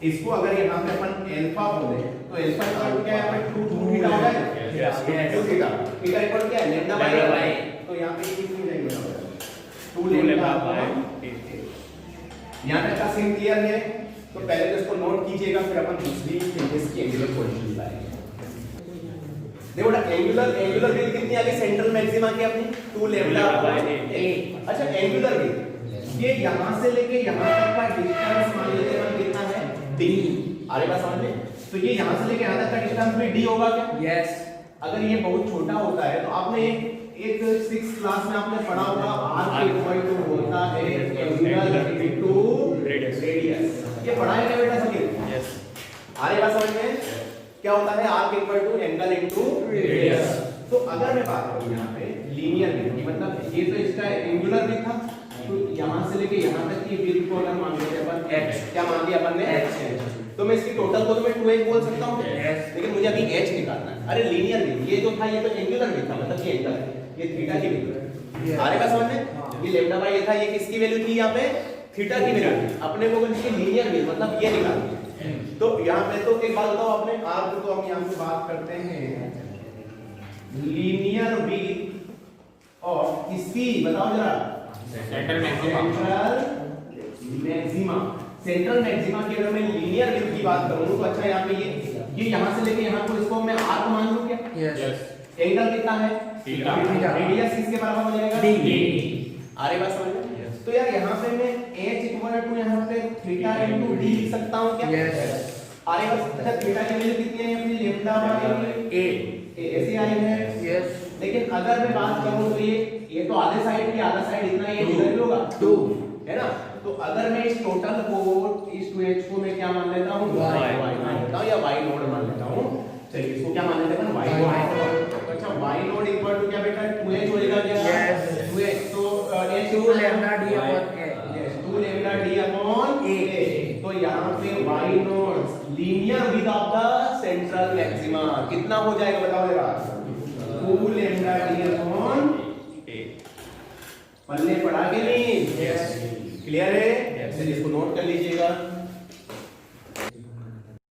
इसको अगर यहाँ पे अपन अल्फा बोले तो अल्फा का क्या है? यहाँ पे 2 थीटा होगा। Yes. 2 थीटा इक्वल क्या है? Lambda by lambda by. तो यहाँ पे कितनी जाएगी? 2 लैम्डा लैम्डा बाय बाय। यहाँ तक का सीन क्लियर है? तो पहले तो इसको नोट कीजिएगा, फिर अपन दूसरी फिजिक्स की एंगुलर पोजीशन लाएंगे। देखो ना, एंगुलर विड्थ कितनी आ गई सेंट्रल मैक्सिमा की अपनी? 2 लैम्डा बाय a। अच्छा, एंगुलर विड्थ ये यहां से लेके यहां तक का डिस्टेंस मान लेते हैं कितना है? d। अरे बात समझ में? तो ये यहां से लेके यहां तक का डिस्टेंस में d होगा क्या? यस। अगर ये बहुत छोटा होता है तो आपने एक 6th क्लास में आपने पढ़ा होगा r इक्वल टू होता है एंगल इनटू रेडियस। ये पढ़ा है क्या बेटा सभी? यस। अरे बात समझ में? क्या होता है? r equal to angle into radius. तो अगर मैं बात करूं यहां पे लीनियर विड्थ, मतलब ये तो इसका एंगुलर विड्थ था, तो यहां से लेके यहां तक की विड्थ को अगर मान लेते हैं अपन h, क्या मान लिया अपन ने? h। तो मैं इसकी टोटल को तो मैं 2h बोल सकता हूं, लेकिन मुझे अभी h निकालना है। अरे लीनियर विड्थ ये जो था ये तो एंगुलर विड्थ था, मतलब ये एंगल है, ये थीटा की वैल्यू। अरे बात समझ में? ये लैम्डा बाय ये था, ये किसकी वैल्यू थी? यहाँ पे थीटा की वैल्यू थी। अपने को इसकी लीनियर विड्थ मतलब ये निकालनी है। तो यहाँ पे तो एक बात बताओ आपने, r को तो हम यहाँ पे बात करते हैं लीनियर विड्थ ऑफ किसकी? बताओ जरा। सेंट्रल मैक्सिमा की अगर मैं लीनियर विड्थ की बात करूं तो अच्छा यहाँ पे ये यहां से लेके यहां को इसको मैं r को मान लूं क्या? यस। एंगल कितना है? थीटा। रेडियस किसके बराबर हो जाएगा? d। अरे बात समझ में? तो यार यहाँ पे मैं h इक्वल टू यहाँ पे थीटा इनटू d लिख सकता हूँ क्या? यस। अरे बस अच्छा, थीटा की वैल्यू कितनी है अपनी? Lambda by a। ऐसे आई है। यस। लेकिन अगर मैं बात करूं तो ये तो आधे साइड की आधा साइड इतना ये इधर भी होगा 2 है ना? तो अगर मैं इस टोटल को इस 2h को मैं क्या मान लेता हूं? y मान लेता हूं या y नोड मान लेता हूं। चलिए इसको क्या मान लेते हैं? y node. अच्छा, y नोड इक्वल टू क्या बेटा? 2h हो जाएगा क्या? Yes. 2h तो 2 lambda d upon a। Yes, 2 lambda d upon a। तो यहां पे y node linear width of the central maxima कितना हो जाएगा बताओ जरा? 2 लैम्डा d अपॉन a। पल्ले पड़ा के नहीं? यस। क्लियर है? चलिए इसको नोट कर लीजिएगा।